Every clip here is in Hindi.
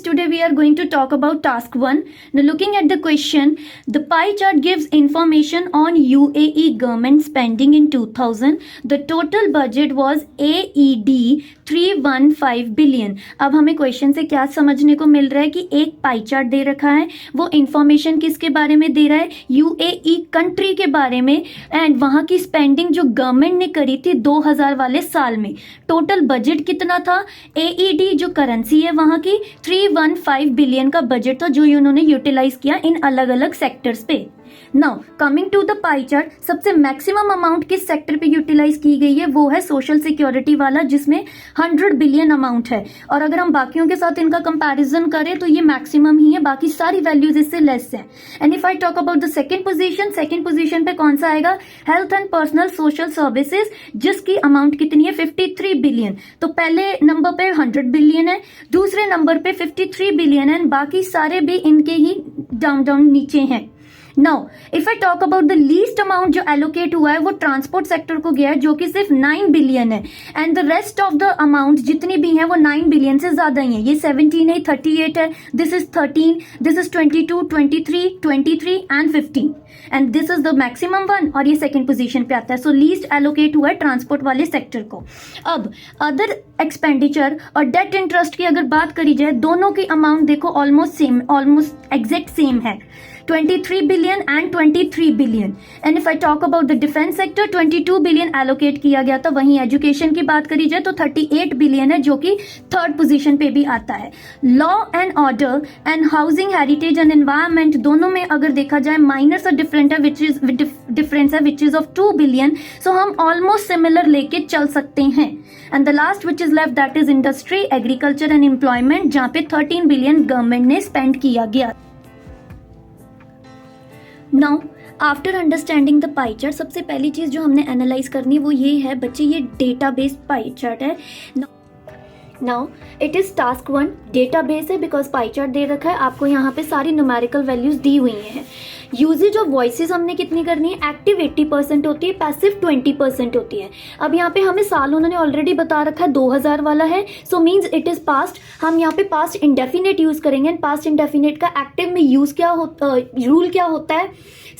Today we are going to talk about task 1. Now looking at the question, the pie chart gives information on UAE government spending in 2000. The total budget was AED 315 billion. अब हमें क्वेश्चन से क्या समझने को मिल रहा है कि एक पाई चार्ट दे रखा है, वो इंफॉर्मेशन किसके बारे में दे रहा है, यूएई कंट्री के बारे में, एंड वहाँ की स्पेंडिंग जो गवर्नमेंट ने करी थी 2000 वाले साल में. टोटल बजट कितना था, एईडी जो करेंसी है वहाँ की 315 बिलियन का बजट था जो उन्होंने यूटिलाइज किया इन अलग अलग सेक्टर्स पे. Now coming to the pie chart, सबसे मैक्सिमम अमाउंट किस सेक्टर पे यूटिलाइज की गई है, वो है सोशल सिक्योरिटी वाला जिसमें 100 बिलियन अमाउंट है. और अगर हम बाकियों के साथ इनका कंपैरिजन करें तो ये मैक्सिमम ही है, बाकी सारी वैल्यूज इससे लेस हैं. And if I talk about the second position पे कौन सा आएगा, health and personal social services जिसकी अमाउंट कितनी है 53 बिलियन. तो पहले नंबर पे 100 बिलियन है, दूसरे नंबर पे 53 बिलियन है, बाकी सारे भी इनके ही डाउन नीचे हैं. Now if I talk about the least amount जो एलोकेट हुआ है वो ट्रांसपोर्ट सेक्टर को गया है जो कि सिर्फ 9 बिलियन है, and the rest of the amount जितनी भी हैं वो 9 बिलियन से ज्यादा ही है. ये 17 है, 38 है, this is 13, this is 22, 23 and 15, and this is the maximum one, और ये सेकंड पोजीशन पे आता है. सो लीस्ट एलोकेट हुआ है ट्रांसपोर्ट वाले सेक्टर को. अब अदर एक्सपेंडिचर और डेट इंटरेस्ट की अगर बात करी जाए, दोनों की अमाउंट देखो ऑलमोस्ट एग्जैक्ट सेम है, 23 billion and 23 billion. And if I talk about the defence sector, 22 billion allocate किया गया था. वहीं एजुकेशन की बात करी जाए तो 38 बिलियन है जो कि थर्ड पोजीशन पे भी आता है. Law and order and housing, heritage and environment, दोनों में अगर देखा जाए माइनर सा डिफरेंस है विच इज ऑफ 2 बिलियन. सो हम ऑलमोस्ट सिमिलर लेके चल सकते हैं. And the last which is left that is industry, agriculture and employment जहां पे 13 बिलियन गवर्नमेंट ने स्पेंड किया गया. Now after understanding the pie chart, सबसे पहली चीज जो हमने एनालाइज करनी है वो ये है बच्चे, ये डेटाबेस पाई चार्ट है. Now it is task 1, database है बिकॉज पाई चार्ट दे रखा है, आपको यहाँ पे सारी न्यूमेरिकल वैल्यूज दी हुई हैं. यूजेज ऑफ वॉइसेस हमने कितनी करनी है, एक्टिव 80% होती है, पैसिव 20% होती है. अब यहाँ पे हमें साल उन्होंने ऑलरेडी बता रखा है 2000 वाला है, so means it is past. हम यहाँ पे पास्ट इंडेफिनेट यूज करेंगे, एंड पास्ट इंडेफिनेट का एक्टिव में यूज क्या होता, रूल क्या होता है,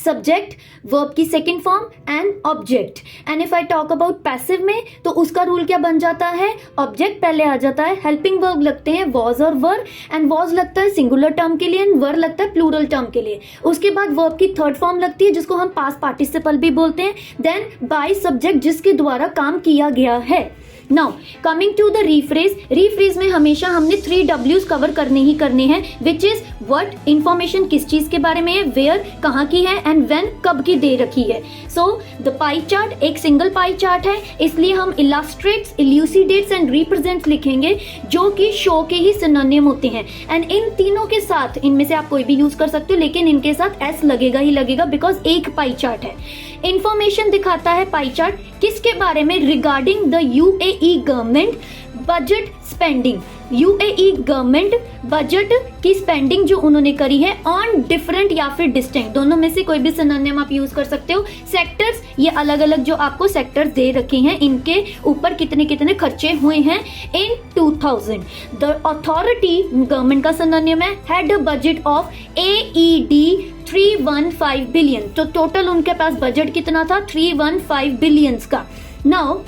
सब्जेक्ट, वर्ब की second form and object. And if I talk about passive में तो उसका रूल क्या बन जाता है, ऑब्जेक्ट पहले आ जाता है, हेल्पिंग वर्ब लगते हैं वॉज और वर, एंड वॉज लगता है सिंगुलर टर्म के लिए एंड वर लगता है प्लूरल टर्म के लिए. उसके बाद वर्ब की थर्ड फॉर्म लगती है जिसको हम पास्ट पार्टिसिपल भी बोलते हैं, देन बाय सब्जेक्ट जिसके द्वारा काम किया गया है. Now coming to the rephrase में हमेशा हमने 3 W's कवर करने ही करने हैं, विच इज व्हाट, इंफॉर्मेशन किस चीज के बारे में है, वेयर कहाँ की है, एंड व्हेन कब की दे रखी है. सो द पाई चार्ट एक सिंगल पाई चार्ट है, इसलिए हम इलास्ट्रेट्स, इल्यूसिडेट्स एंड रिप्रेजेंट्स लिखेंगे जो कि शो के ही सिनोनिम होते हैं. एंड इन तीनों के साथ, इनमें से आप कोई भी यूज कर सकते हो, लेकिन इनके साथ एस लगेगा ही लगेगा बिकॉज एक पाई चार्ट है. इंफॉर्मेशन दिखाता है पाई चार्ट किसके बारे में, regarding the UAE government budget spending, UAE government budget की स्पेंडिंग जो उन्होंने करी है ऑन डिफरेंट या फिर डिस्टिंक्ट, दोनों में से कोई भी सिनोनिम आप यूज कर सकते हो. सेक्टर्स, ये अलग अलग जो आपको सेक्टर्स दे रखे हैं, इनके ऊपर कितने कितने खर्चे हुए हैं इन 2000. द अथॉरिटी, गवर्नमेंट का सिनोनिम है had a budget of AED 315 billion. तो टोटल उनके पास बजट कितना था, 315 बिलियंस का. नाउ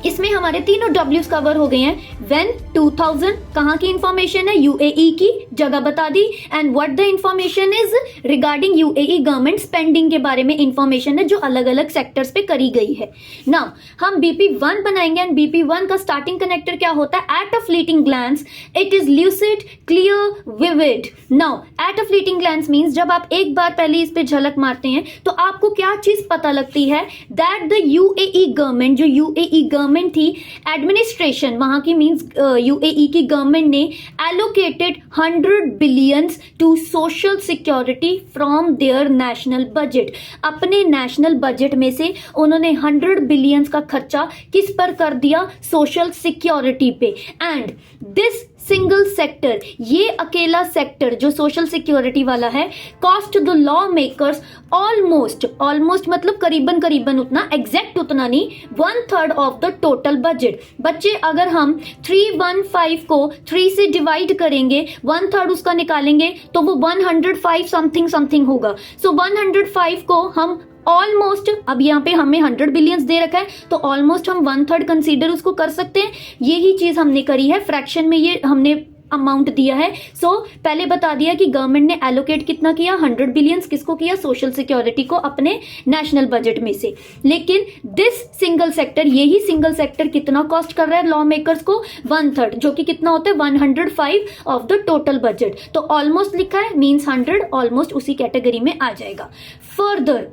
इसमें हमारे तीनों W's कवर हो गए हैं. व्हेन 2000 कहाँ की इंफॉर्मेशन है, यूएई की, जगह बता दी, and what the information is regarding UAE government spending के बारे में इंफॉर्मेशन है जो अलग अलग सेक्टर्स पे करी गई है। नाउ हम BP1 बनाएंगे, एंड BP1 का स्टार्टिंग कनेक्टर क्या होता है? At a fleeting glance it is lucid, clear, vivid. Now at a fleeting glance means जब आप एक बार पहले इस पे झलक मारते हैं तो आपको क्या चीज पता लगती है? दैट द यूएई गवर्नमेंट, जो यूएई गवर्नमेंट थी, एडमिनिस्ट्रेशन वहां की मींस यूएई की गवर्नमेंट ने allocated 100 billions to social security from their national budget. अपने नेशनल बजट में से उन्होंने 100 बिलियंस का खर्चा किस पर कर दिया? सोशल सिक्योरिटी पे। एंड दिस सिंगल सेक्टर, ये अकेला सेक्टर जो सोशल सिक्योरिटी वाला है, cost the law makers almost मतलब करीबन करीबन उतना, एग्जैक्ट उतना नहीं, 1/3 ऑफ द टोटल बजट। बच्चे अगर हम 315 को 3 से डिवाइड करेंगे, 1/3 उसका निकालेंगे तो वो 105 समथिंग होगा। सो 105 को हम ऑलमोस्ट, अब यहाँ पे हमें 100 बिलियंस दे रखा है तो ऑलमोस्ट हम 1/3 कंसीडर उसको कर सकते हैं। यही चीज हमने करी है, फ्रैक्शन में ये हमने अमाउंट दिया है। सो पहले बता दिया कि गवर्नमेंट ने एलोकेट कितना किया? 100 बिलियंस। किसको किया? सोशल सिक्योरिटी को, अपने नेशनल बजट में से। लेकिन दिस सिंगल सेक्टर, यही सिंगल सेक्टर कितना कॉस्ट कर रहा है लॉ मेकर्स को? 1/3, जो कि कितना होता है? 105 ऑफ द टोटल बजट। तो ऑलमोस्ट लिखा है मीन्स 100, ऑलमोस्ट उसी कैटेगरी में आ जाएगा। Further,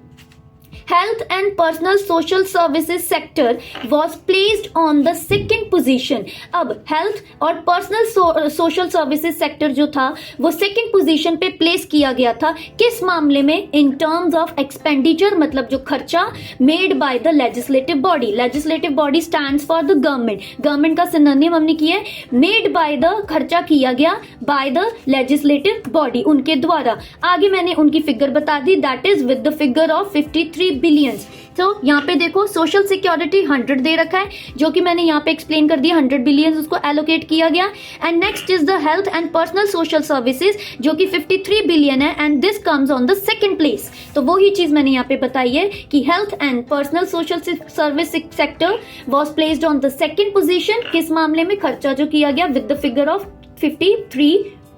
health and personal social services sector was placed on the second position। अब health और personal social services sector जो था वो second position पे place किया गया था। किस मामले में? in terms of expenditure, मतलब जो खर्चा made by the legislative body। legislative body stands for the government। government का synonym हमने किया है made by the, खर्चा किया गया by the legislative body, उनके द्वारा। आगे मैंने उनकी फिगर बता दी, that is with the figure of 53 billions. तो यहाँ पे देखो सोशल सिक्योरिटी 100 दे रखा है, जो कि मैंने यहाँ पे एक्सप्लेन कर दिया, 100 बिलियंस उसको एलोकेट किया गया। And next is the health and personal social services, जो कि 53 बिलियन है, and this comes on the second place. तो वही चीज मैंने यहाँ पे बताई है कि health and personal social service sector was placed on the second position. किस मामले में? खर्चा जो किया गया with the figure of 53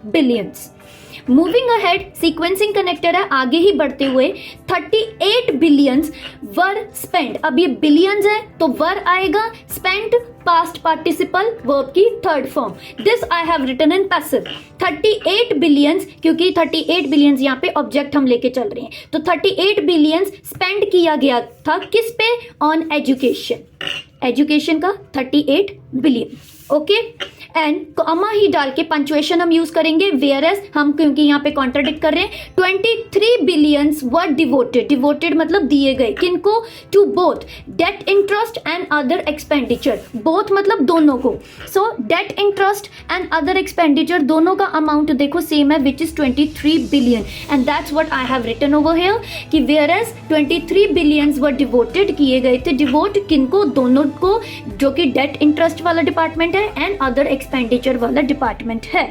billions. Moving ahead, sequencing connector है, आगे ही बढ़ते हुए 38 बिलियंस वर स्पेंड। अब ये बिलियंस है तो वर आएगा, स्पेंड पास्ट पार्टिसिपल वर्ब की third form. This I have written in passive. 38 billions, क्योंकि 38 बिलियंस यहाँ पे ऑब्जेक्ट हम लेके चल रहे हैं, तो 38 बिलियंस स्पेंड किया गया था किस पे? On education. एजुकेशन का 38 बिलियन। ओके, एंड कॉमा ही डाल के पंचुएशन हम यूज करेंगे, वेयर एज हम, क्योंकि यहाँ पे कॉन्ट्राडिक्ट कर रहे हैं, 23 बिलियंस वर डिवोटेड। डिवोटेड मतलब दिए गए, किनको? To both debt interest and other expenditure. Both मतलब दोनों को। So debt interest and other expenditure दोनों का अमाउंट देखो सेम है, which is 23 billion, and that's what I have written over here कि where as 23 billions were devoted किए गए थे। डिवोट किनको? दोनों को, जो कि डेट इंटरेस्ट वाला डिपार्टमेंट है एंड अदर एक्सपेंडिचर वाला डिपार्टमेंट है।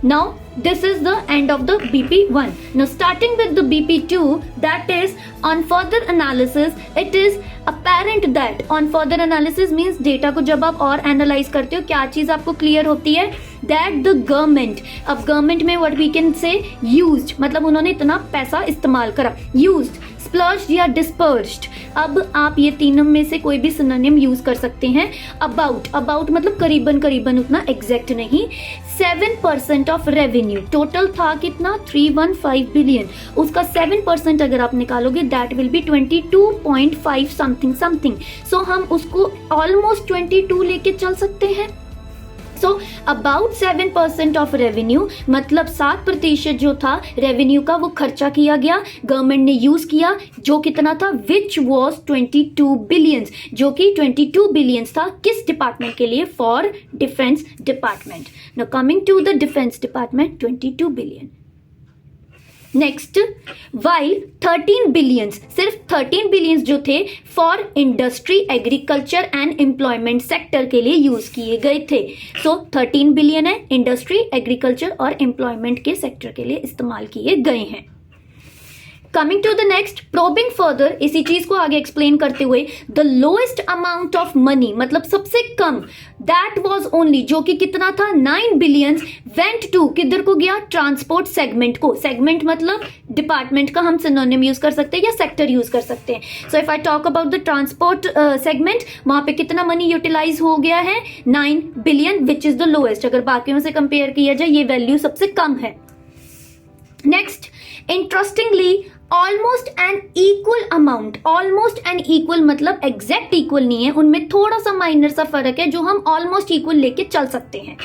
Now this is the end of the BP1. Now starting with the BP2, that is on further analysis, it is apparent that on further analysis means data को जब आप और analyze करते हो क्या चीज आपको clear होती है? That the government, अब government में what we can say used, मतलब उन्होंने इतना पैसा इस्तेमाल करा। used, splurged या dispersed। अब आप ये तीनों में से कोई भी सिनोनिम यूज कर सकते हैं। अबाउट मतलब करीबन करीबन उतना, एग्जैक्ट नहीं। 7% ऑफ रेवेन्यू, टोटल था कितना? 315 बिलियन, उसका 7% अगर आप निकालोगे दैट विल बी 22.5 समथिंग। सो हम उसको ऑलमोस्ट 22 लेके चल सकते हैं। सो अबाउट 7% ऑफ रेवेन्यू, मतलब 7% जो था रेवेन्यू का वो खर्चा किया गया, गवर्नमेंट ने यूज किया, जो कितना था? विच वॉज 22 बिलियंस, जो कि 22 बिलियंस था किस डिपार्टमेंट के लिए? For defence department. Now coming to the defence department, 22 billion. Next, while 13 billions, सिर्फ 13 बिलियंस जो थे for industry, agriculture and employment sector के लिए यूज किए गए थे। सो 13 बिलियन है इंडस्ट्री, एग्रीकल्चर और एम्प्लॉयमेंट के सेक्टर के लिए इस्तेमाल किए गए हैं। Coming to the next, probing further, इसी चीज को आगे एक्सप्लेन करते हुए, the lowest amount of money, मतलब सबसे कम, दैट वाज ओनली, जो कि कितना था 9 बिलियंस, वेंट टू, किधर को गया, ट्रांसपोर्ट सेगमेंट को, सेगमेंट मतलब डिपार्टमेंट का हम सिनोनिम यूज कर सकते हैं या सेक्टर यूज कर सकते हैं। So if I talk about the transport segment, वहां पे कितना मनी यूटिलाइज हो गया है, 9 billion, which is the lowest. अगर बाकियों से कंपेयर किया जाए ये वैल्यू सबसे कम है। Next, interestingly, almost an equal amount, almost an equal मतलब एग्जैक्ट इक्वल नहीं है, उनमें थोड़ा सा माइनर सा फर्क है जो हम ऑलमोस्ट इक्वल लेके चल सकते हैं।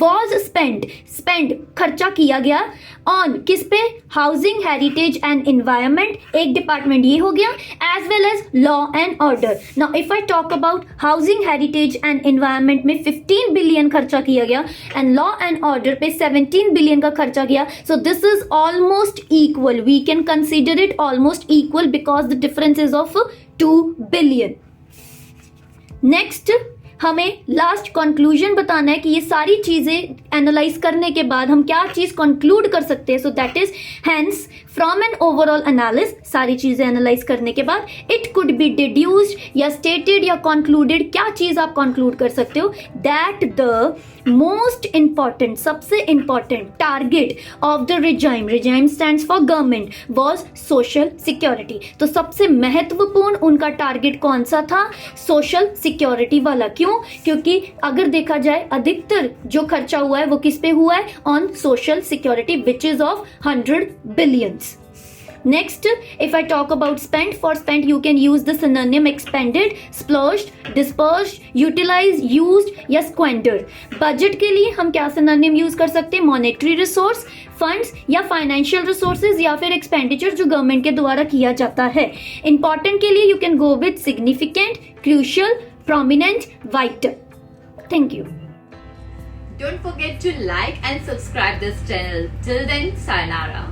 वॉज स्पेंड, स्पेंड खर्चा किया गया, ऑन किस पे, हाउसिंग, हेरिटेज एंड एनवायरमेंट, एक डिपार्टमेंट ये हो गया, as well as law and order. Now if I talk about housing, heritage and environment में 15 बिलियन खर्चा किया गया एंड लॉ एंड ऑर्डर पे 17 बिलियन का खर्चा किया। So this is almost equal, we can consider it almost equal because the difference is of 2 billion. Next, हमें लास्ट कंक्लूजन बताना है कि ये सारी चीजें एनालाइज करने के बाद हम क्या चीज कंक्लूड कर सकते हैं। So that is hence from an overall analysis, सारी चीजें एनालाइज करने के बाद इट कुड बी डिड्यूस्ड या स्टेटेड या कंक्लूडेड, क्या चीज आप कंक्लूड कर सकते हो, दैट द मोस्ट इंपॉर्टेंट, सबसे important target of the regime, regime stands for government, was social security. तो सबसे महत्वपूर्ण उनका टारगेट कौन सा था, सोशल सिक्योरिटी वाला। क्यों? क्योंकि अगर देखा जाए अधिकतर जो खर्चा हुआ है वो किस पे हुआ है, on social security, which is of 100 billions. Next, if I talk about spent, for spent you can use the synonym expended, splurged, dispersed, utilized, used या squandered. Budget के लिए हम क्या synonym use कर सकते हैं, monetary resource, funds या financial resources या फिर expenditure जो गवर्नमेंट के द्वारा किया जाता है। Important के लिए you can go with significant, crucial, prominent, vital. Thank you. Don't forget to like and subscribe this channel. Till then, sayonara.